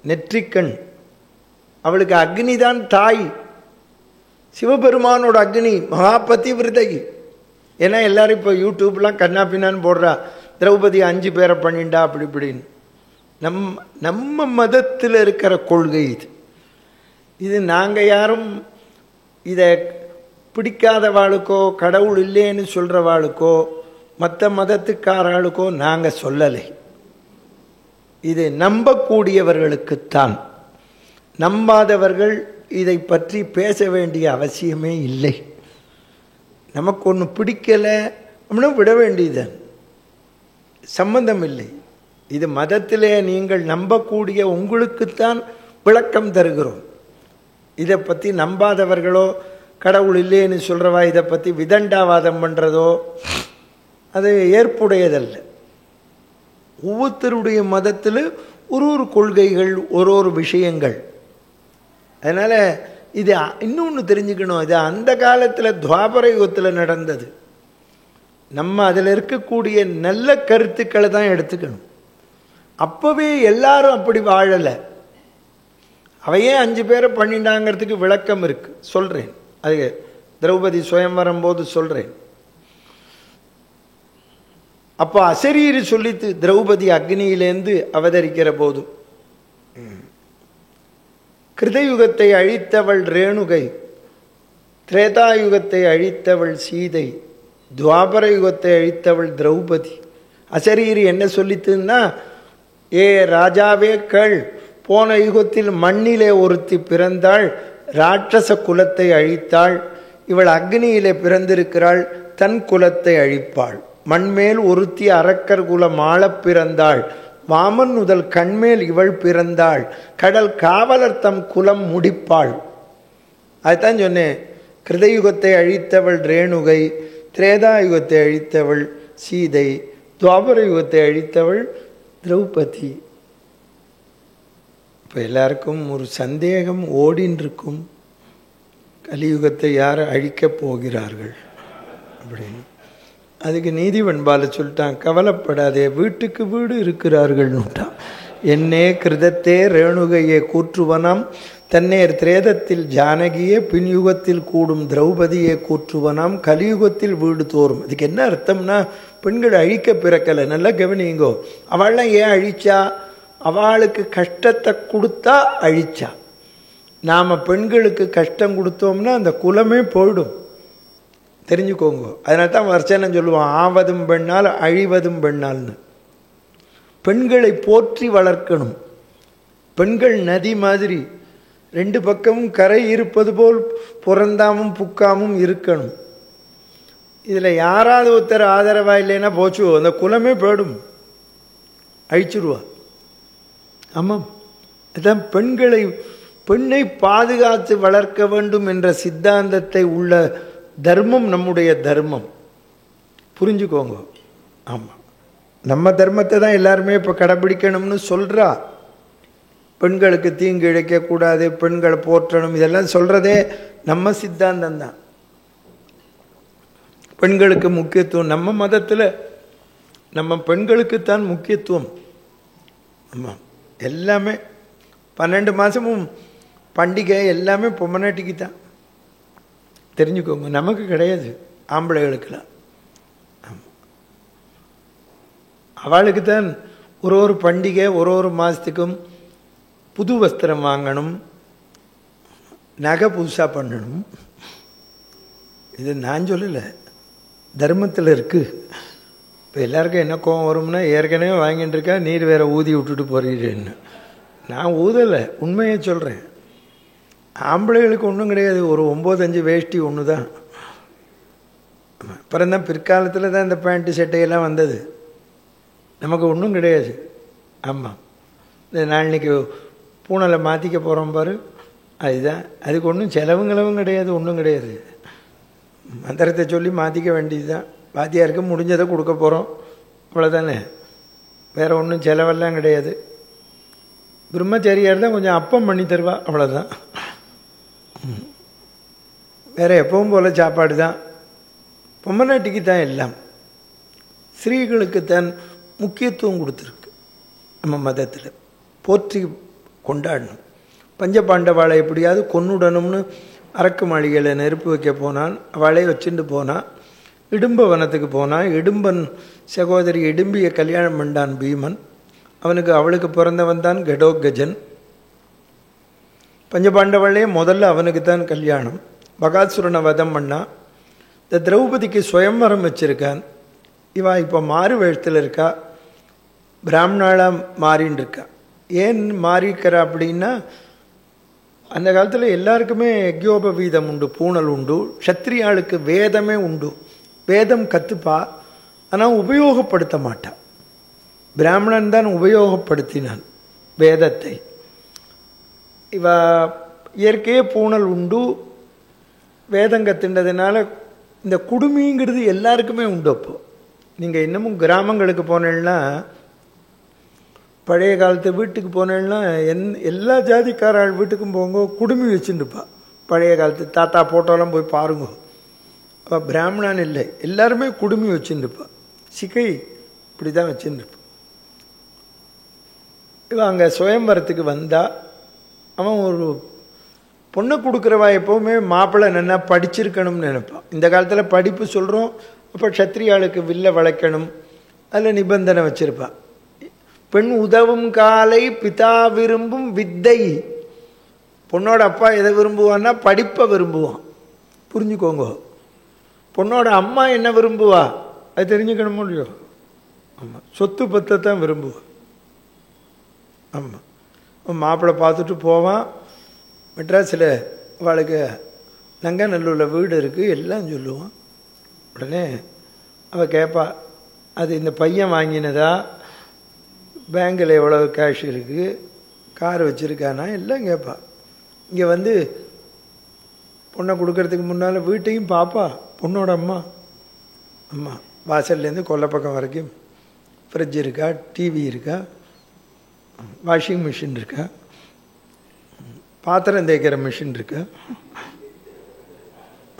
நெற்றிக்கண். அவளுக்கு அக்னி தான் தாய். சிவபெருமானோட அக்னி, மகாபதி விருதகி. ஏன்னா எல்லாரும் இப்போ யூடியூப்லாம் கண்ணா பின்னான்னு போடுறா, திரௌபதி 5 பேரை பண்ணிண்டா அப்படி இப்படின்னு. நம்ம மதத்தில் இருக்கிற கொள்கை இது. இது நாங்கள் யாரும் இதை பிடிக்காதவாளுக்கோ கடவுள் இல்லைன்னு சொல்கிறவாளுக்கோ மற்ற மதத்துக்காராளுக்கோ நாங்கள் சொல்லலை. இது நம்பக்கூடியவர்களுக்குத்தான். நம்பாதவர்கள் இதை பற்றி பேச வேண்டிய அவசியமே இல்லை. நமக்கு ஒன்று பிடிக்கலை அப்படின்னா விட வேண்டியதுதான், சம்பந்தம் இல்லை. இது மதத்திலே நீங்கள் நம்பக்கூடிய உங்களுக்குத்தான் விளக்கம் தருகிறோம். இதை பற்றி நம்பாதவர்களோ கடவுள் இல்லைன்னு சொல்கிறவா இதை பற்றி விதண்டாவாதம் பண்ணுறதோ அது ஏற்புடையதல்ல. ஒவ்வொருத்தருடைய மதத்தில் ஒரு கொள்கைகள், ஒரு விஷயங்கள். அதனால் இது இன்னொன்று தெரிஞ்சுக்கணும், இது அந்த காலத்தில் துவாபர யுகத்தில் நடந்தது. நம்ம அதில் இருக்கக்கூடிய நல்ல கருத்துக்களை தான் எடுத்துக்கணும். அப்போவே எல்லாரும் அப்படி வாழலை. அவையே 5 பேரை பண்ணிட்டாங்கிறதுக்கு விளக்கம் இருக்கு, சொல்கிறேன். அது திரௌபதி சுயம்வரம் போது சொல்கிறேன். அப்போ அசரீரி சொல்லித்து திரௌபதி அக்னியிலேருந்து அவதரிக்கிற போது, கிருதயுகத்தை அழித்தவள் ரேணுகை, திரேதாயுகத்தை அழித்தவள் சீதை, துவாபர யுகத்தை அழித்தவள் திரௌபதி. அசரீரி என்ன சொல்லித்துன்னா, ஏ ராஜாவே கேள், போன யுகத்தில் மண்ணிலே ஒருத்தி பிறந்தாள், ராட்சச குலத்தை அழித்தாள். இவள் அக்னியிலே பிறந்திருக்கிறாள், தன் குலத்தை அழிப்பாள். மண்மேல் ஒருத்தி அரக்கர் குலம் ஆளப் பிறந்தாள். வாமன் முதல் கண்மேல் இவள் பிறந்தாள். கடல் காவலர் தம் குலம் முடிப்பாள். அதுதான் சொன்னேன். கிருதயுகத்தை அழித்தவள் ரேணுகை, திரேதாயுகத்தை அழித்தவள் சீதை, துவாபர யுகத்தை அழித்தவள் திரௌபதி. இப்போ எல்லாருக்கும் ஒரு சந்தேகம் ஓடின்னு இருக்கும், கலியுகத்தை யார் அழிக்கப் போகிறார்கள் அப்படின்னு. அதுக்கு நீதிவன்பால சொல்லிட்டான், கவலைப்படாதே, வீட்டுக்கு வீடு இருக்கிறார்கள்னுட்டான். என்னே கிருதத்தே ரேணுகையே கூற்றுவனாம், தன்னேர் திரேதத்தில் ஜானகியே, பின்யுகத்தில் கூடும் திரௌபதியே கூற்றுவனாம், கலியுகத்தில் வீடு தோறும். அதுக்கு என்ன அர்த்தம்னா, பெண்கள் அழிக்க பிறக்கலை. நல்லா கவனிங்கோ. அவள்லாம் ஏன் அழிச்சா? அவளுக்கு கஷ்டத்தை கொடுத்தா அழிச்சா. நாம் பெண்களுக்கு கஷ்டம் கொடுத்தோம்னா அந்த குலமே போயிடும், தெரிஞ்சுக்கோங்க. அதனால தான் வர்ச்சனம் சொல்லுவான், ஆவதும் பெண்ணால் அழிவதும் பெண்ணால்னு. பெண்களை போற்றி வளர்க்கணும். பெண்கள் நதி மாதிரி, ரெண்டு பக்கமும் கரை இருப்பது போல் புறந்தாமும் புக்காமும் இருக்கணும். இதில் யாராவது ஒருத்தர் ஆதரவா இல்லைன்னா போச்சு, அந்த குலமே போயிடும், அழிச்சிருவா. ஆமாம், அதுதான் பெண்ணை பாதுகாத்து வளர்க்க வேண்டும் என்ற சித்தாந்தத்தை உள்ள தர்மம் நம்முடைய தர்மம், புரிஞ்சுக்கோங்க. ஆமாம், நம்ம தர்மத்தை தான் எல்லாருமே இப்போ கடைபிடிக்கணும்னு சொல்கிறா. பெண்களுக்கு தீங்கு இழைக்கக்கூடாது, பெண்களை போற்றணும், இதெல்லாம் சொல்கிறதே நம்ம சித்தாந்தம் தான். பெண்களுக்கு முக்கியத்துவம் நம்ம மதத்தில், நம்ம பெண்களுக்குத்தான் முக்கியத்துவம். ஆமாம், எல்லாமே 12 மாதமும் பண்டிகை எல்லாமே பொம்மநாட்டிக்கு தான், தெரிஞ்சுக்கோங்க. நமக்கு கிடையாது, ஆம்பளைகளுக்கெல்லாம். ஆமாம், அவளுக்கு தான் ஒரு பண்டிகை, ஒரு மாதத்துக்கும் புது வஸ்திரம் வாங்கணும், நகை புதுசாக பண்ணணும். இது நான் சொல்லலை, தர்மத்தில் இருக்குது. இப்போ எல்லாருக்கும் என்ன கோவம் வரும்னா, ஏற்கனவே வாங்கிட்டு இருக்கா, நீர் வேற ஊதி விட்டுட்டு போறீன்னு. நான் ஊதலை, உண்மையை சொல்கிறேன். ஆம்பளைகளுக்கு ஒன்றும் கிடையாது, ஒரு 9-5 வேஷ்டி ஒன்று தான். அப்புறம் தான் பிற்காலத்தில் தான் இந்த பேண்ட்டு சட்டையெல்லாம் வந்தது. நமக்கு ஒன்றும் கிடையாது. ஆமாம், இந்த நாளைக்கு பூனலை மாற்றிக்க போகிறோம் பாரு, அதுதான். அதுக்கு ஒன்றும் செலவும் கிடையாது, ஒன்றும் கிடையாது. மந்திரத்தை சொல்லி மாற்றிக்க வேண்டியது தான். வாத்தியாருக்கு முடிஞ்சதை கொடுக்க போகிறோம், அவ்வளோதானே. வேறு ஒன்றும் செலவெல்லாம் கிடையாது. பிரம்மச்சாரியார் தான் கொஞ்சம் அப்பம் பண்ணி தருவா, அவ்வளோதான். வேறு எப்பவும் போல் சாப்பாடு தான். பொம்மநாட்டிக்கு தான் எல்லாம். ஸ்திரீகளுக்கு தான் முக்கியத்துவம் கொடுத்துருக்கு நம்ம மதத்தில், போற்றி கொண்டாடணும். பஞ்சபாண்டவாளை எப்படியாவது கொன்னுடணும்னு அரக்கு மாளிகையில் நெருப்பு வைக்க போனான். அவளை வச்சுட்டு போனான். இடும்பவனத்துக்கு போனான். இடும்பன் சகோதரி இடும்பியை கல்யாணம் பண்ணான் பீமன். அவளுக்கு பிறந்தவன் தான் கடோத்கஜன். பஞ்சபாண்டவாளே முதல்ல அவனுக்கு தான் கல்யாணம். பகாசுரனை வதம் பண்ணான். இந்த திரௌபதிக்கு சுயம்வரம் வச்சிருக்கான். இவா இப்போ மாறு வேஷத்தில் இருக்கா, பிராமணாளாக மாறின்னு இருக்கா. ஏன் மாறிக்கிறா அப்படின்னா, அந்த காலத்தில் எல்லாருக்குமே யக்யோபவீதம் உண்டு, பூணல் உண்டு. க்ஷத்ரியாளுக்கு வேதமே உண்டு, வேதம் கற்றுப்பா, ஆனால் உபயோகப்படுத்த மாட்டான். பிராமணன் தான் உபயோகப்படுத்தினான் வேதத்தை. இவ இயற்கையே பூணல் உண்டு, வேதம் கற்றுன்றதுனால இந்த குடுமிங்கிறது எல்லாருக்குமே உண்டு. அப்போ நீங்கள் இன்னமும் கிராமங்களுக்கு போனேன்னா, பழைய காலத்து வீட்டுக்கு போனேன்னா எல்லா ஜாதிக்காராள் வீட்டுக்கும் போங்க, குடுமி வச்சுருப்பா. பழைய காலத்து தாத்தா போட்டோலாம் போய் பாருங்க. பிராமணன் இல்லை, எல்லாருமே குடுமி வச்சுருப்பா. சிகை இப்படி தான் வச்சுருப்பா. இவன் அங்கே சுயம்பரத்துக்கு வந்தா, அவன் ஒரு பொண்ணை கொடுக்குறவா எப்போவுமே மாப்பிள்ளை நல்லா படிச்சிருக்கணும்னு நினைப்பான். இந்த காலத்தில் படிப்பு சொல்கிறோம், அப்போ க்ஷத்ரியாளுக்கு வில்ல வளைக்கணும், அதில் நிபந்தனை வச்சுருப்பான். பெண் உதவும் காலை பிதா விரும்பும் வித்தை. பொண்ணோட அப்பா எதை விரும்புவான்னா படிப்பை விரும்புவான், புரிஞ்சுக்கோங்க. பொண்ணோட அம்மா என்ன விரும்புவா அது தெரிஞ்சுக்கணுமோ இல்லையோ? ஆமாம், சொத்து பத்தை தான் விரும்புவான். ஆமாம், மாப்பிள்ளை பார்த்துட்டு போவான். மெட்ராஸில் அவளுக்கு நங்கநல்லூரில் வீடு இருக்குது, எல்லாம் சொல்லுவான். உடனே அவள் கேட்பா, அது இந்த பையன் வாங்கினதா, பேங்கில் எவ்வளோ கேஷ் இருக்குது, கார் வச்சுருக்கானா எல்லாம் கேட்பா. இங்கே வந்து பொண்ணை கொடுக்கறதுக்கு முன்னால் வீட்டையும் பாப்பா. பொண்ணோட அம்மா வாசல்லேருந்து கொல்லைப்பக்கம் வரைக்கும் ஃப்ரிட்ஜ் இருக்கா, டிவி இருக்கா, வாஷிங் மிஷின் இருக்கா, பாத்திரம் தேய்க்கிற மிஷின் இருக்கா.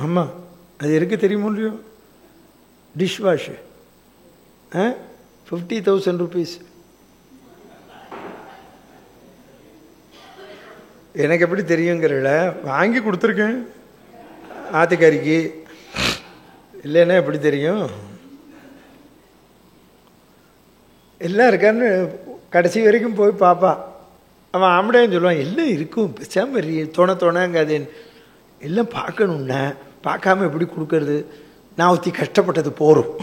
ஆமாம், அது இருக்கு தெரியுமோ இல்லையோ. Dish wash 50,000 rupees. எனக்கு எப்படி தெரியுங்கிறல, வாங்கி கொடுத்துருக்கேன் ஆத்துக்காரிக்கு, இல்லைன்னா எப்படி தெரியும். எல்லாம் இருக்கான்னு கடைசி வரைக்கும் போய் பார்ப்பா. அவன் ஆம்படையான்னு சொல்லுவான், எல்லாம் இருக்கும் பேசாமல் தோணங்க, அது எல்லாம் பார்க்கணுன்னா பார்க்காம எப்படி கொடுக்கறது, நான் ஊற்றி கஷ்டப்பட்டது போரும்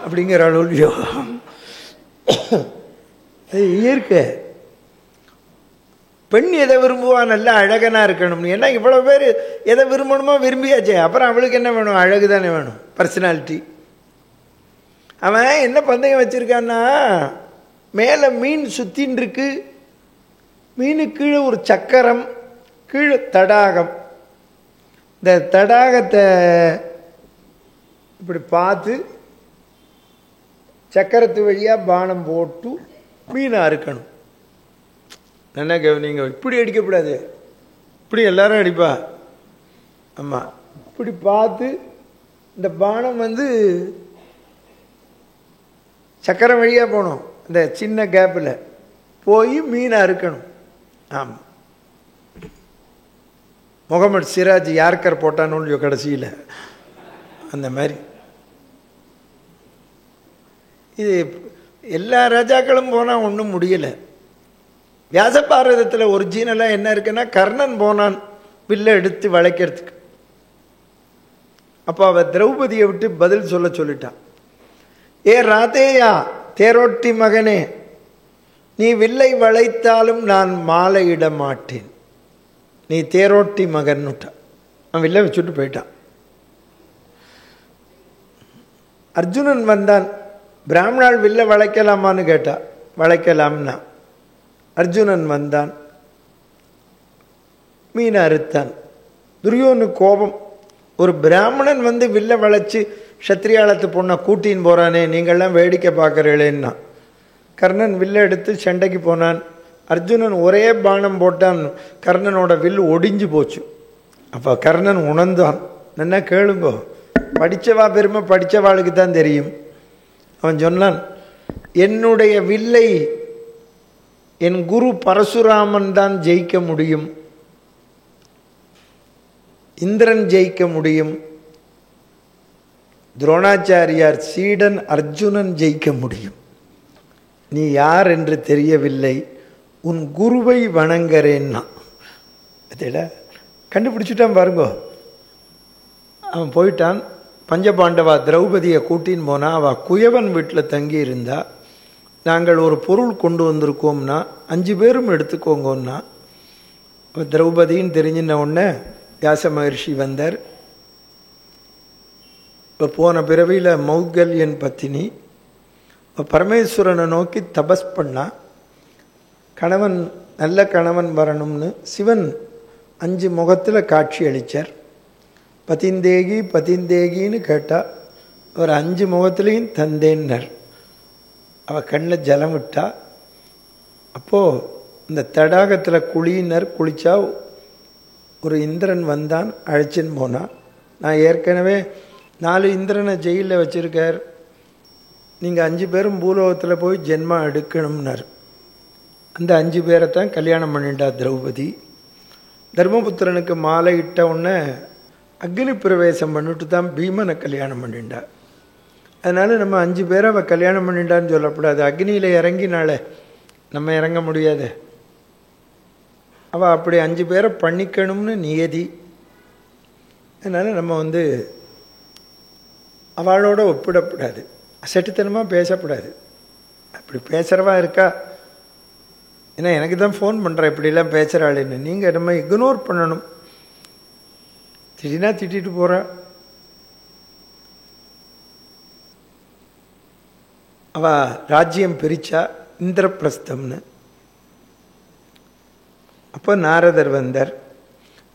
அப்படிங்கிற அளவுலையோ. அது இயற்கை. பெண் எதை விரும்புவா, நல்லா அழகனாக இருக்கணும்னு. ஏன்னா இவ்வளோ பேர் எதை விரும்பணுமோ விரும்பியாச்சே, அப்புறம் அவளுக்கு என்ன வேணும், அழகு தானே வேணும், பர்சனாலிட்டி. அவன் என்ன பந்தயம் வச்சுருக்கான்னா, மேலே மீன் சுத்தின்னு இருக்கு, மீனுக்கு கீழே ஒரு சக்கரம், கீழே தடாகம். இந்த தடாகத்தை இப்படி பார்த்து சக்கரத்து வழியாக பானம் போட்டு மீனை அறுக்கணும். என்ன கவனிங்க, இப்படி அடிக்கக்கூடாது, இப்படி எல்லாரும் அடிப்பா. ஆமாம், இப்படி பார்த்து இந்த பானம் வந்து சக்கரம் வழியாக போகணும், இந்த சின்ன கேப்பில் போய் மீனை அறுக்கணும். ஆமாம், முகமது சிராஜ் யார்கர் போட்டானோ கடைசியில் அந்த மாதிரி. இது எல்லா ராஜாக்களும் போனால் ஒன்றும் முடியலை. வியாசபாரதத்தில் ஒரிஜினலாக என்ன இருக்குன்னா, கர்ணன் போனான் வில்லை எடுத்து வளைக்கிறதுக்கு. அப்போ அவள் திரௌபதியை விட்டு பதில் சொல்லிட்டான். ஏ ராதேயா, தேரோட்டி மகனே, நீ வில்லை வளைத்தாலும் நான் மாலையிட மாட்டேன், நீ தேரோட்டி மகன்னுட்டான். அவன் வில்லை வச்சுட்டு போயிட்டான். அர்ஜுனன் வந்தான். பிராமணால் வில்லை வளைக்கலாமான்னு கேட்டா. வளைக்கலாம்னா. அர்ஜுனன் வந்தான், மீனை அறுத்தான். துரியோனுக்கு கோபம், ஒரு பிராமணன் வந்து வில்லை வளைச்சு சத்திரியாளத்து பொண்ணை கூட்டின்னு போகிறானே, நீங்கள்லாம் வேடிக்கை பார்க்குறீங்களேன்னா. கர்ணன் வில்லை எடுத்து சண்டைக்கு போனான். அர்ஜுனன் ஒரே பானம் போட்டான், கர்ணனோட வில் ஒடிஞ்சு போச்சு. அப்போ கர்ணன் உணர்ந்தான். என்ன கேளுங்கோ, படித்தவா பெருமை படித்தவாளுக்கு தான் தெரியும். அவன் சொன்னான், என்னுடைய வில்லை என் குரு பரசுராமன் தான் ஜெயிக்க முடியும், இந்திரன் ஜெயிக்க முடியும், துரோணாச்சாரியார் சீடன் அர்ஜுனன் ஜெயிக்க முடியும். நீ யார் என்று தெரியவில்லை, உன் குருவை வணங்குறேன்னா. அதில் கண்டுபிடிச்சிட்டான் பாருங்கோ. அவன் போயிட்டான். பஞ்சபாண்டவா திரௌபதியை கூட்டின்னு போனால் அவள் குயவன் வீட்டில் தங்கி இருந்தா. நாங்கள் ஒரு பொருள் கொண்டு வந்திருக்கோம்னா 5 பேரும் எடுத்துக்கோங்கன்னா. திரௌபதின்னு தெரிஞ்சின உடனே வியாச மகர்ஷி வந்தார். இப்போ போன பிறவியில் மௌத்கல்யன் பத்தினி பரமேஸ்வரனை நோக்கி தபஸ் பண்ணா. கணவன் நல்ல கணவன் வரணும்னு சிவன் 5 முகத்தில் காட்சி அளித்தார். பதிந்தேகி பதிந்தேகின்னு கேட்டால் அவர் 5 முகத்துலேயும் தந்தேன்னர். அவள் கண்ணில் ஜலம் விட்டா. அப்போது இந்த தடாகத்தில் குளியினர் குளித்தா ஒரு இந்திரன் வந்தான், அழைச்சின்னு போனான். நான் ஏற்கனவே 4 இந்திரனை ஜெயிலில் வச்சுருக்கார், நீங்கள் 5 பேரும் பூலோகத்தில் போய் ஜென்மா எடுக்கணும்னார். அந்த 5 பேரைத்தான் கல்யாணம் பண்ணிட்டா திரௌபதி. தர்மபுத்திரனுக்கு மாலை இட்ட உடனே அக்னி பிரவேசம் பண்ணிட்டு தான் பீமனை கல்யாணம் பண்ணிட்டா. அதனால் நம்ம 5 பேரை அவள் கல்யாணம் பண்ணிட்டான்னு சொல்லக்கூடாது. அக்னியில் இறங்கினால நம்ம இறங்க முடியாது. அவள் அப்படி 5 பேரை பண்ணிக்கணும்னு நியதி. அதனால் நம்ம வந்து அவளோட ஒப்பிடக்கூடாது, அசட்டுத்தனமாக பேசக்கூடாது. அப்படி பேசுகிறவா இருக்கா, ஏன்னா எனக்கு தான் ஃபோன் பண்ணுறேன் இப்படிலாம் பேசுகிறாள்னு. நீங்கள் நம்ம இக்னோர் பண்ணணும். திடீர்னா திட்டிட்டு போகிறா. ராஜ்யம் பிரிச்சா இந்திரபிரஸ்தம்னு. அப்போ நாரதர் வந்தார்.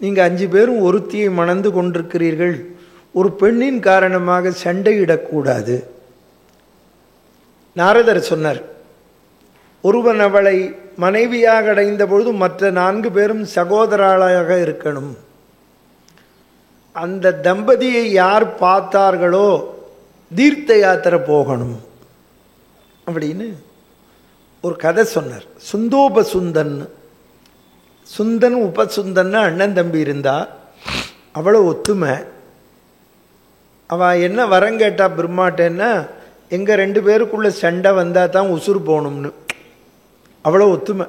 நீங்கள் 5 பேரும் ஒருத்தியை மணந்து கொண்டிருக்கிறீர்கள், ஒரு பெண்ணின் காரணமாக சண்டையிடக்கூடாது. நாரதர் சொன்னார், ஒருவன் அவளை மனைவியாக அடைந்த பொழுது மற்ற 4 பேரும் சகோதராளாக இருக்கணும். அந்த தம்பதியை யார் பார்த்தார்களோ தீர்த்த யாத்திரை போகணும் அப்படின்னு ஒரு கதை சொன்னார். சுந்தோபசுந்தன், சுந்தன் உபசுந்தன் அண்ணன் தம்பி இருந்தா, அவ்வளோ ஒத்துமை. அவள் என்ன வரம் கேட்டா பிரம்மாட்டேன்னா, எங்கள் 2 பேருக்குள்ள சண்டை வந்தால் தான் உசுறு போகணும்னு. அவ்வளோ ஒத்துமை.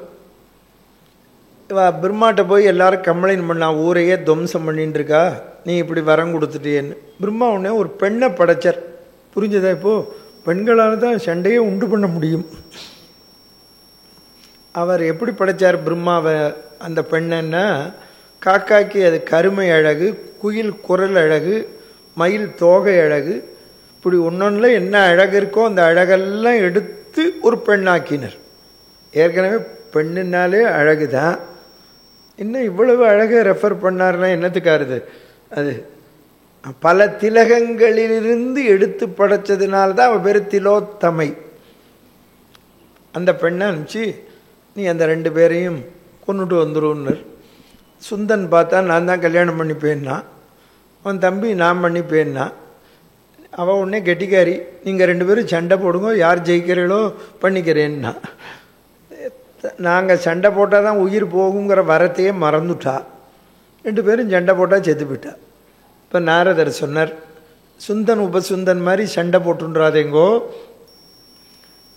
பிரம்மாட்ட போய் எல்லாரும் கம்ப்ளைண்ட் பண்ணா, ஊரையே துவம்சம் பண்ணிட்டு இருக்கா, நீ இப்படி வரம் கொடுத்துட்டேன்னு. பிரம்மா உடனே ஒரு பெண்ணை படைச்சார். புரிஞ்சதா? இப்போது பெண்களால் தான் சண்டையே உண்டு பண்ண முடியும். அவர் எப்படி படைச்சார் பிரம்மாவை? அந்த பெண்ணன்னா, காக்காய்க்கு அது கருமை அழகு, குயில் குரல் அழகு, மயில் தோகை அழகு, இப்படி ஒன்றொன்றில் என்ன அழகு இருக்கோ அந்த அழகெல்லாம் எடுத்து ஒரு பெண்ணாக்கினர். ஏற்கனவே பெண்ணுனாலே அழகு தான், இன்னும் இவ்வளவு அழகை ரெஃபர் பண்ணார்னா என்னத்துக்காருது? அது பல திலகங்களிலிருந்து எடுத்து படைச்சதுனால்தான் அவள் பேர் திலோத்தமை. அந்த பெண்ணை அனுப்பிச்சு, நீ அந்த 2 பேரையும் கொண்டுட்டு வந்துடுன்னர். சுந்தன் பார்த்தா, நான் தான் கல்யாணம் பண்ணிப்பேன்னா. அவன் தம்பி, நான் பண்ணிப்பேன்னா. அவள் உடனே கெட்டிக்காரி, நீங்கள் 2 பேரும் சண்டை போடுங்க, யார் ஜெயிக்கிறீங்களோ பண்ணிக்கிறேன்னா. நாங்கள் சண்டை போட்டால் தான் உயிர் போகுங்கிற வரத்தையே மறந்துட்டா. 2 பேரும் சண்டை போட்டால் செத்து போயிட்டா. இப்போ நாரதர் சொன்னார், சுந்தன் உபசுந்தன் மாதிரி சண்டை போட்டுன்றாதேங்கோ,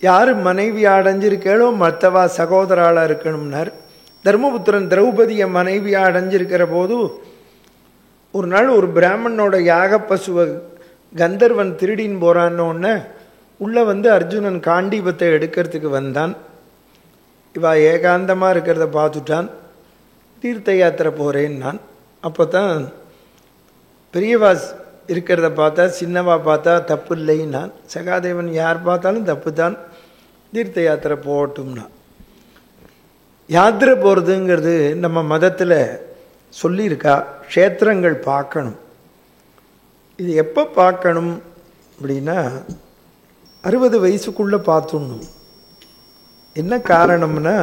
யார் மனைவி அடைஞ்சிருக்கேளோ மற்றவா சகோதராளாக இருக்கணும்னார். தர்மபுத்திரன் திரௌபதியை மனைவி அடைஞ்சிருக்கிற போது ஒரு நாள் ஒரு பிராமணனோட யாக பசுவை கந்தர்வன் திருடின்னு போறான்னு உள்ளே வந்து அர்ஜுனன் காண்டீபத்தை எடுக்கிறதுக்கு வந்தான். இவா ஏகாந்தமாக இருக்கிறத பார்த்துட்டான். தீர்த்த யாத்திரை போகிறேன் நான். அப்போ தான் பெரியவா இருக்கிறத பார்த்தா, சின்னவா பார்த்தா தப்பு இல்லைன்னா, சகாதேவன் யார் பார்த்தாலும் தப்பு தான், தீர்த்த யாத்திரை போகட்டும்னா. யாத்திரை போகிறதுங்கிறது நம்ம மதத்தில் சொல்லியிருக்கா. க்ஷேத்திரங்கள் பார்க்கணும். இது எப்போ பார்க்கணும் அப்படின்னா, 60 வயசுக்குள்ளே பார்த்துடணும். என்ன காரணம்னா,